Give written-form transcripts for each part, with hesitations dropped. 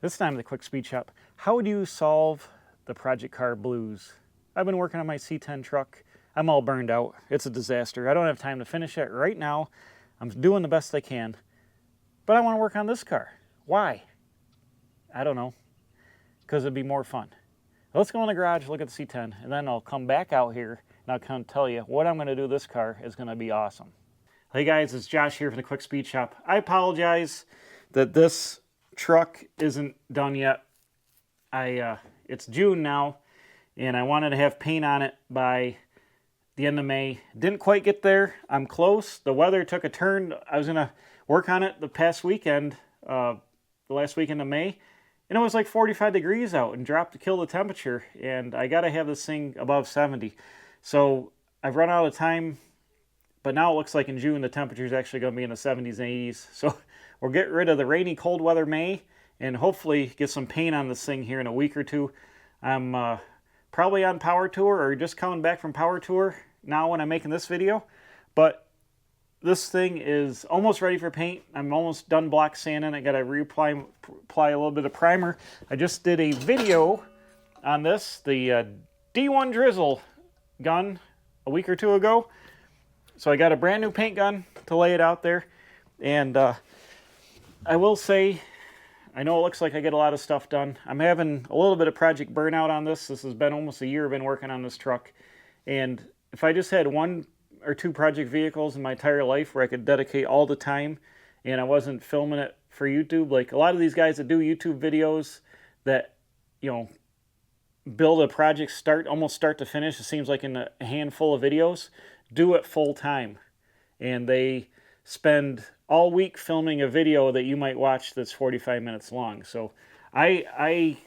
This time at the Quick Speed Shop, how do you solve the project car blues? I've been working on my C10 truck. I'm all burned out. It's a disaster. I don't have time to finish it right now. I'm doing the best I can, but I want to work on this car. Why? I don't know. Because it'd be more fun. Let's go in the garage, look at the C10, and then I'll come back out here and I'll come tell you what I'm going to do. This car is going to be awesome. Hey guys, it's Josh here from the Quick Speed Shop. I apologize that this truck isn't done yet. It's June now, and I wanted to have paint on it by the end of May. Didn't quite get there. I'm close. The weather took a turn. I was gonna work on it the past weekend, the last weekend of May, and it was like 45 degrees out and dropped to kill the temperature, and I gotta have this thing above 70. So I've run out of time, but now it looks like in June the temperature is actually going to be in the 70s and 80s. So we'll get rid of the rainy, cold weather May and hopefully get some paint on this thing here in a week or two. I'm probably on power tour or just coming back from power tour now when I'm making this video. But this thing is almost ready for paint. I'm almost done block sanding. I got to apply a little bit of primer. I just did a video on this, the D1 Drizzle gun, a week or two ago. So I got a brand new paint gun to lay it out there. And I will say, I know it looks like I get a lot of stuff done. I'm having a little bit of project burnout on this. This has been almost a year I've been working on this truck. And if I just had one or two project vehicles in my entire life where I could dedicate all the time and I wasn't filming it for YouTube, like a lot of these guys that do YouTube videos that, you know, build a project almost start to finish, it seems like in a handful of videos, do it full time. And they spend all week filming a video that you might watch that's 45 minutes long. So I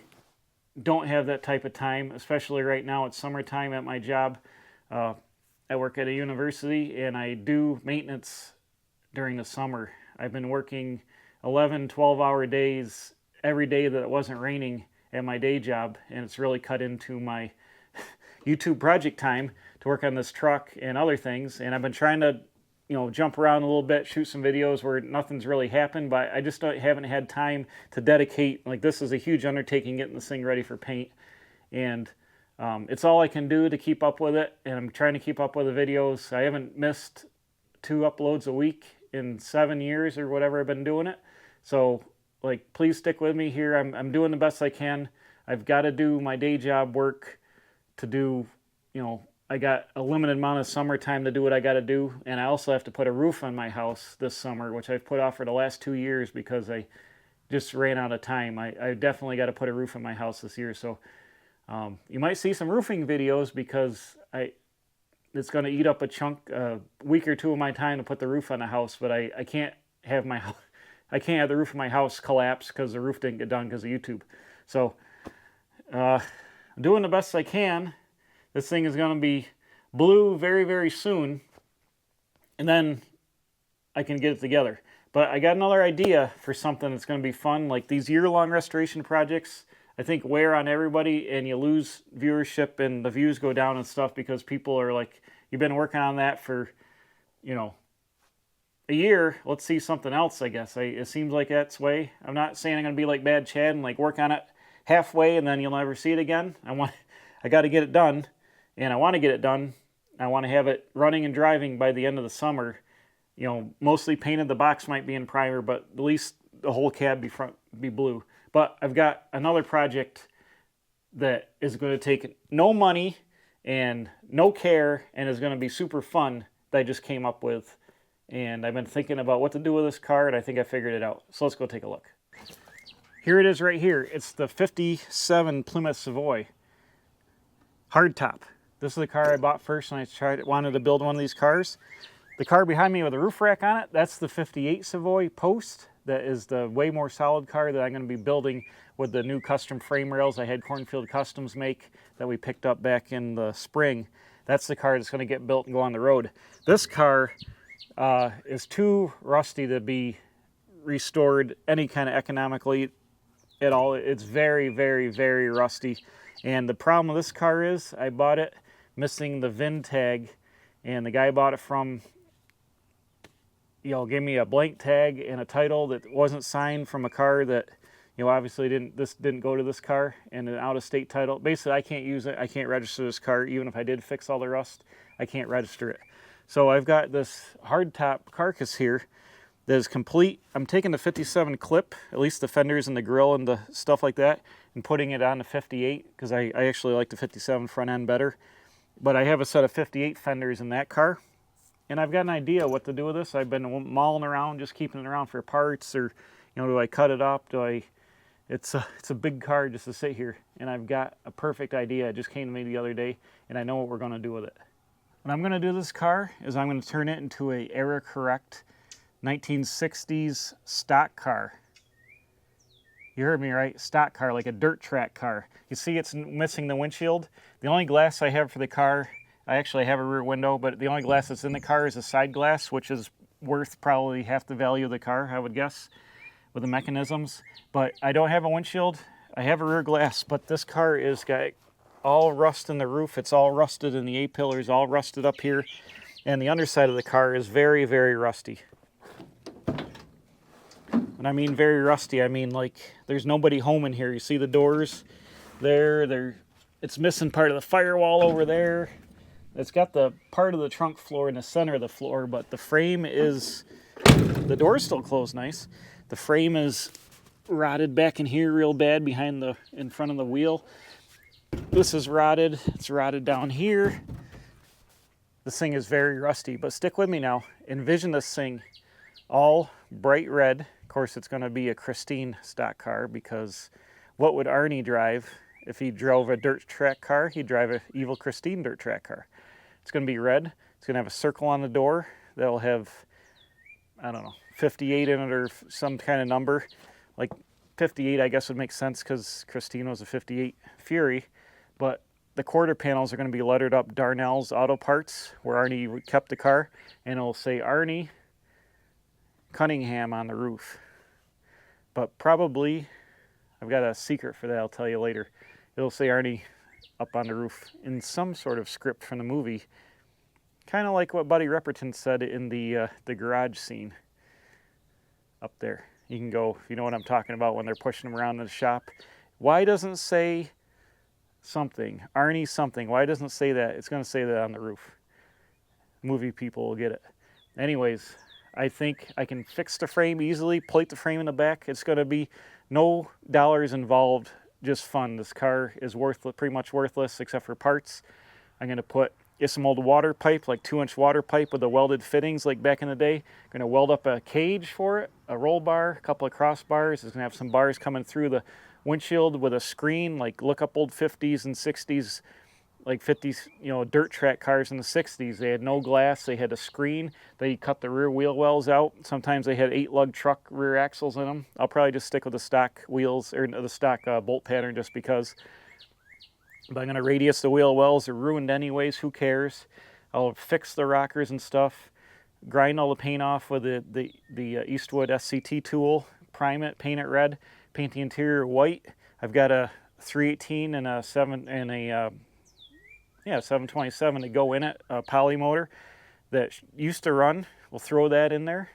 don't have that type of time, especially right now. It's summertime at my job. I work at a university and I do maintenance during the summer. I've been working 11, 12-hour days every day that it wasn't raining at my day job, and it's really cut into my YouTube project time to work on this truck and other things. And I've been trying to, you know, jump around a little bit, shoot some videos where nothing's really happened, but I just haven't had time to dedicate. Like, this is a huge undertaking getting this thing ready for paint, and it's all I can do to keep up with it, and I'm trying to keep up with the videos. I haven't missed 2 uploads a week in 7 years or whatever I've been doing it. So, like, please stick with me here. I'm doing the best I can. I've got to do my day job work to do, you know, I got a limited amount of summertime to do what I got to do, and I also have to put a roof on my house this summer, which I've put off for the last 2 years because I just ran out of time. I definitely got to put a roof on my house this year, so you might see some roofing videos because it's going to eat up a week or two of my time to put the roof on the house, but I can't have the roof of my house collapse because the roof didn't get done because of YouTube. So I'm doing the best I can. This thing is going to be blue very, very soon, and then I can get it together. But I got another idea for something that's going to be fun. Like, these year-long restoration projects, I think, wear on everybody, and you lose viewership and the views go down and stuff because people are like, you've been working on that for, you know, a year, let's see something else, I guess. It seems like that's the way. I'm not saying I'm going to be like Bad Chad and like work on it halfway and then you'll never see it again. I got to get it done, and I want to get it done. I want to have it running and driving by the end of the summer. You know, mostly painted. The box might be in primer, but at least the whole cab be blue. But I've got another project that is going to take no money and no care and is going to be super fun that I just came up with. And I've been thinking about what to do with this car, and I think I figured it out. So let's go take a look. Here it is right here. It's the 57 Plymouth Savoy hardtop. This is the car I bought first when I wanted to build one of these cars. The car behind me with a roof rack on it, that's the 58 Savoy Post. That is the way more solid car that I'm going to be building with the new custom frame rails I had Cornfield Customs make that we picked up back in the spring. That's the car that's going to get built and go on the road. This car is too rusty to be restored any kind of economically at all. It's very, very, very rusty. And the problem with this car is I bought it missing the VIN tag, and the guy I bought it from, you know, gave me a blank tag and a title that wasn't signed from a car that, You know, obviously this didn't go to this car, and an out-of-state title. Basically, I can't use it. I can't register this car, even if I did fix all the rust. I can't register it. So I've got this hardtop carcass here that is complete. I'm taking the 57 clip, at least the fenders and the grill and the stuff like that, and putting it on the 58, because I actually like the 57 front end better. But I have a set of 58 fenders in that car, and I've got an idea what to do with this. I've been mulling around, just keeping it around for parts, or, you know, do I cut it up? It's a big car just to sit here, and I've got a perfect idea. It just came to me the other day, and I know what we're going to do with it. What I'm going to do with this car is I'm going to turn it into a era correct 1960s stock car. You heard me right, stock car, like a dirt track car. You see it's missing the windshield. The only glass I have for the car, I actually have a rear window, but the only glass that's in the car is a side glass, which is worth probably half the value of the car, I would guess, with the mechanisms. But I don't have a windshield. I have a rear glass, but this car is got all rust in the roof. It's all rusted in the A-pillars, all rusted up here. And the underside of the car is very, very rusty. When I mean very rusty, I mean like there's nobody home in here. You see the doors there, it's missing part of the firewall over there. It's got the part of the trunk floor in the center of the floor, but the frame is, the door's still closed nice. The frame is rotted back in here real bad in front of the wheel. This is rotted. It's rotted down here. This thing is very rusty, but stick with me now. Envision this thing all bright red. Of course, it's going to be a Christine stock car, because what would Arnie drive if he drove a dirt track car? He'd drive an evil Christine dirt track car. It's going to be red. It's going to have a circle on the door that'll have, I don't know, 58 in it or some kind of number. Like 58, I guess, would make sense because Christine was a 58 Fury. But the quarter panels are going to be lettered up Darnell's Auto Parts, where Arnie kept the car, and it'll say Arnie Cunningham on the roof. But probably, I've got a secret for that, I'll tell you later. It'll say Arnie up on the roof in some sort of script from the movie. Kind of like what Buddy Repperton said in the garage scene up there. You can go, if you know what I'm talking about, when they're pushing him around in the shop. Why doesn't it say something? Arnie something. Why doesn't it say that? It's going to say that on the roof. Movie people will get it. Anyways, I think I can fix the frame easily, plate the frame in the back. It's going to be no dollars involved, just fun. This car is pretty much worthless except for parts. I'm going to get some old water pipe, like 2-inch water pipe with the welded fittings like back in the day. I'm going to weld up a cage for it, a roll bar, a couple of crossbars. It's going to have some bars coming through the windshield with a screen, like look up old 50s and 60s, like 50s, you know, dirt track cars in the 60s. They had no glass, they had a screen. They cut the rear wheel wells out. Sometimes they had 8-lug truck rear axles in them. I'll probably just stick with the stock wheels, or the stock bolt pattern, just because. But I'm going to radius the wheel wells. They're ruined anyways, who cares? I'll fix the rockers and stuff, grind all the paint off with the Eastwood SCT tool, prime it, paint it red, paint the interior white. I've got a 318 and a 727 to go in it, a poly motor that used to run. We'll throw that in there.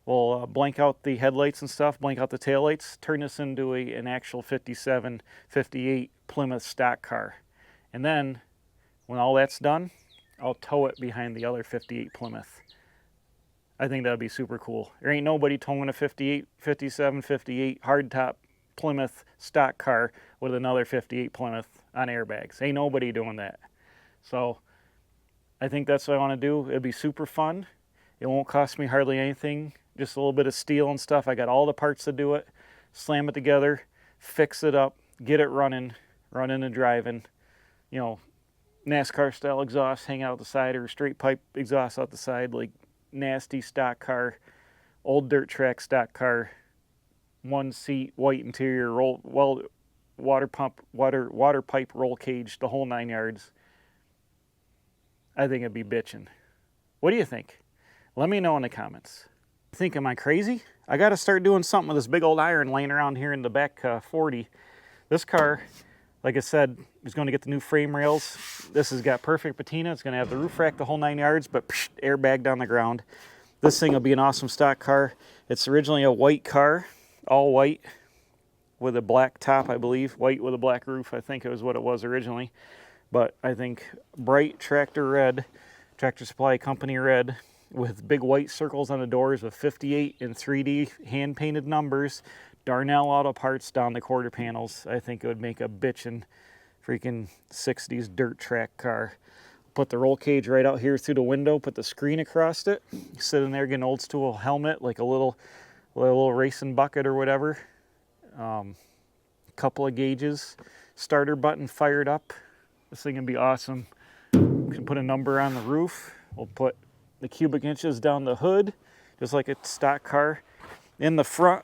We'll blank out the headlights and stuff, blank out the taillights, turn this into an actual 57, 58 Plymouth stock car. And then, when all that's done, I'll tow it behind the other 58 Plymouth. I think that'd be super cool. There ain't nobody towing a 58, 57, 58 hardtop Plymouth stock car with another 58 Plymouth on airbags. Ain't nobody doing that. So, I think that's what I want to do. It'd be super fun. It won't cost me hardly anything. Just a little bit of steel and stuff. I got all the parts to do it. Slam it together, fix it up, get it running and driving. You know, NASCAR style exhaust hang out the side, or straight pipe exhaust out the side, like nasty stock car, old dirt track stock car, 1 seat, white interior, water pipe roll cage, the whole 9 yards. I think it'd be bitchin'. What do you think? Let me know in the comments. Think, am I crazy? I got to start doing something with this big old iron laying around here in the back 40. This car, like I said, is going to get the new frame rails. This has got perfect patina. It's going to have the roof rack, the whole 9 yards, but airbag down the ground. This thing will be an awesome stock car. It's originally a white car, all white, with a black top, I believe. White with a black roof, I think it was what it was originally. But I think bright tractor red, Tractor Supply Company red, with big white circles on the doors with 58 in 3D hand-painted numbers. Darnell Auto Parts down the quarter panels. I think it would make a bitchin' freaking 60s dirt track car. Put the roll cage right out here through the window, put the screen across it, sit in there, get an old school helmet, like a little racing bucket or whatever. Couple of gauges, starter button fired up. This thing can be awesome. We can put a number on the roof. We'll put the cubic inches down the hood, just like a stock car. In the front,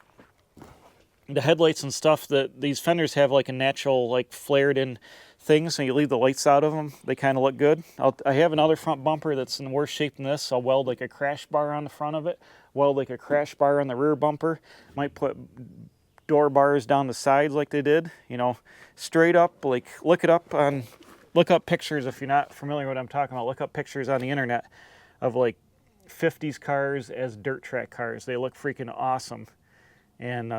the headlights and stuff, that these fenders have like a natural, like flared in thing, so you leave the lights out of them, they kind of look good. I have another front bumper that's in worse shape than this, so I'll weld like a crash bar on the front of it, weld like a crash bar on the rear bumper, might put door bars down the sides like they did, you know, straight up. Like look up pictures if you're not familiar with what I'm talking about. Look up pictures on the internet of like 50s cars as dirt track cars. They look freaking awesome. And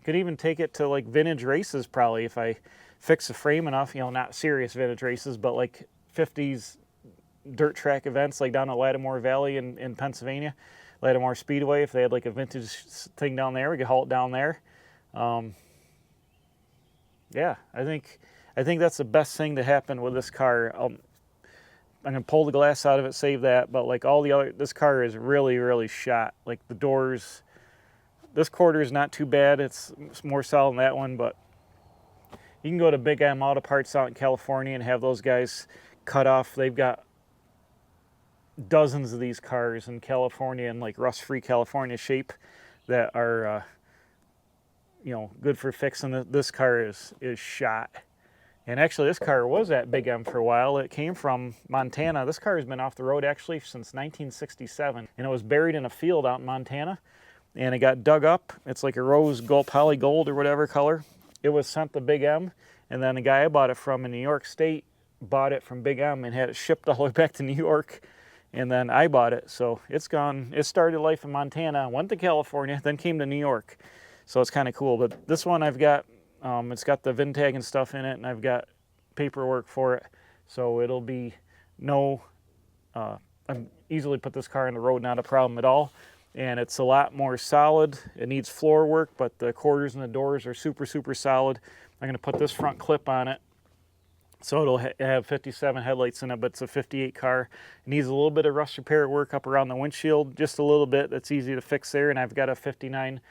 could even take it to like vintage races probably if I fix the frame enough, you know, not serious vintage races, but like 50s dirt track events like down at Lattimore Valley in Pennsylvania, Lattimore Speedway. If they had like a vintage thing down there, we could haul it down there. Yeah, I think that's the best thing to happen with this car. I'm gonna pull the glass out of it, save that, but like all the other, this car is really, really shot. Like the doors, this quarter is not too bad. It's more solid than that one, but you can go to Big M Auto Parts out in California and have those guys cut off. They've got dozens of these cars in California in like rust-free California shape that are, you know, good for fixing. This car is shot. And actually, this car was at Big M for a while. It came from Montana. This car has been off the road actually since 1967, and it was buried in a field out in Montana. And it got dug up. It's like a rose gold, poly gold or whatever color. It was sent to Big M, and then the guy I bought it from in New York State bought it from Big M and had it shipped all the way back to New York, and then I bought it. So it's gone. It started life in Montana, went to California, then came to New York. So it's kind of cool. But this one I've got, it's got the VIN tag and stuff in it, and I've got paperwork for it. So it'll be I easily put this car on the road, not a problem at all. And it's a lot more solid. It needs floor work, but the quarters and the doors are super, super solid. I'm gonna put this front clip on it. So it'll have 57 headlights in it, but it's a 58 car. It needs a little bit of rust repair work up around the windshield, just a little bit. That's easy to fix there. And I've got a 59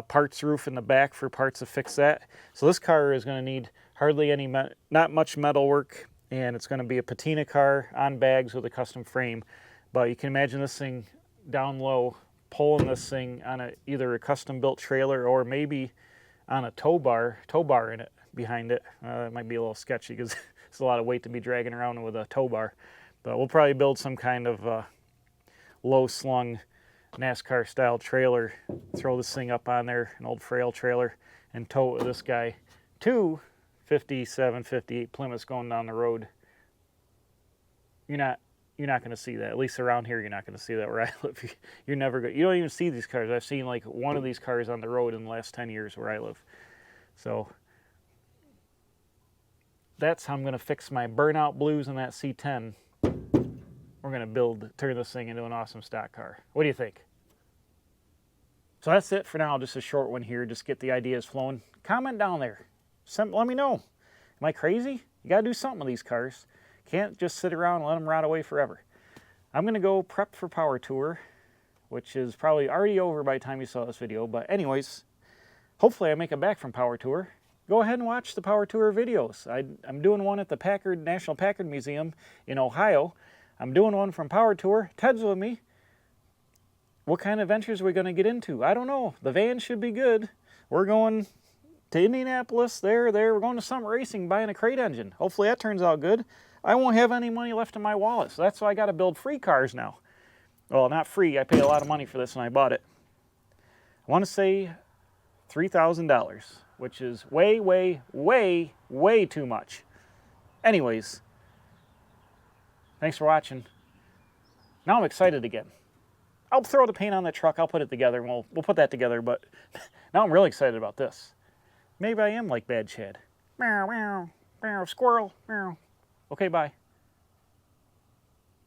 parts roof in the back for parts to fix that. So this car is gonna need hardly any, not much metal work, and it's gonna be a patina car on bags with a custom frame. But you can imagine this thing down low, pulling this thing on either a custom built trailer or maybe on a tow bar in it behind it. It might be a little sketchy because it's a lot of weight to be dragging around with a tow bar. But we'll probably build some kind of low slung NASCAR style trailer, throw this thing up on there, an old frail trailer, and tow it with this guy to 57, 58 Plymouths going down the road. You're not going to see that. At least around here, you're not going to see that where I live. You're never going. You don't even see these cars. I've seen like one of these cars on the road in the last 10 years where I live. So that's how I'm going to fix my burnout blues in that C10. We're going to turn this thing into an awesome stock car. What do you think? So that's it for now. Just a short one here. Just get the ideas flowing. Comment down there. Let me know. Am I crazy? You got to do something with these cars. Can't just sit around and let them rot away forever. I'm going to go prep for Power Tour, which is probably already over by the time you saw this video. But anyways, hopefully I make it back from Power Tour. Go ahead and watch the Power Tour videos. I'm doing one at the National Packard Museum in Ohio. I'm doing one from Power Tour. Ted's with me. What kind of adventures are we going to get into? I don't know. The van should be good. We're going to Indianapolis. We're going to Summit Racing buying a crate engine. Hopefully that turns out good. I won't have any money left in my wallet, so that's why I got to build free cars now. Well, not free. I paid a lot of money for this when I bought it. I want to say $3,000, which is way, way, way, way too much. Anyways, thanks for watching. Now I'm excited again. I'll throw the paint on the truck. I'll put it together. We'll put that together, but Now I'm really excited about this. Maybe I am like Bad Chad. Meow, meow, meow, squirrel, meow. Okay, bye.